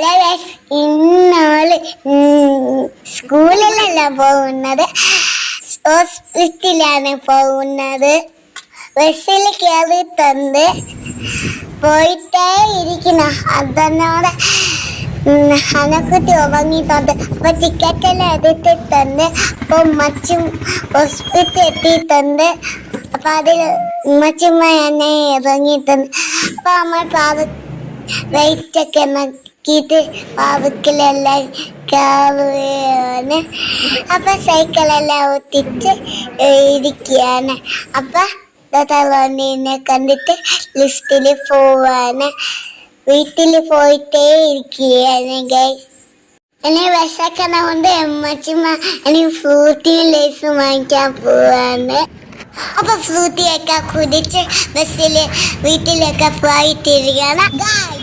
Hello guys, ഇന്നോള് സ്കൂളിലല്ല പോകുന്നത്, ഹോസ്പിറ്റലാണ് പോകുന്നത്. ബസ്സിൽ കയറി തന്ന് പോയിട്ടേ ഇരിക്കുന്ന അതന്നോടെ അനക്കുട്ടി ഉറങ്ങിട്ടുണ്ട്. അപ്പൊ ടിക്കറ്റെല്ലാം എടുത്തിട്ടുണ്ട്. അപ്പൊ മച്ചും ഹോസ്പിറ്റൽ എത്തിയിട്ടുണ്ട്. അപ്പൊ അതിൽ മച്ചുമ്മ എന്നെ ഇറങ്ങിയിട്ടുണ്ട്. അപ്പൊ നമ്മൾ വെയിറ്റ് ഒക്കെ നോക്കിയിട്ട് പാവക്കിലെല്ലാം കയറുകയാണ്. അപ്പൊ സൈക്കിളെല്ലാം ഒത്തിച്ച് ഇരിക്കുകയാണ്. അപ്പൊ തലവണ്ണീനെ കണ്ടിട്ട് ലിഫ്റ്റിൽ പോവാണ്. വീട്ടിൽ പോയിട്ടേ ഇരിക്കുകയാണ് ഗൈസ്. എന്നെ വിശക്കണ കൊണ്ട് അമ്മച്ചിമ്മ എനിക്ക് ഫ്രൂട്ടിയും ലേസും വാങ്ങിക്കാൻ പോവാണ്. അപ്പൊ ഫ്രൂട്ടിയൊക്കെ കുടിച്ച് ബസ്സിൽ വീട്ടിലൊക്കെ പോയിട്ടിരിക്കുകയാണ് ഗൈസ്.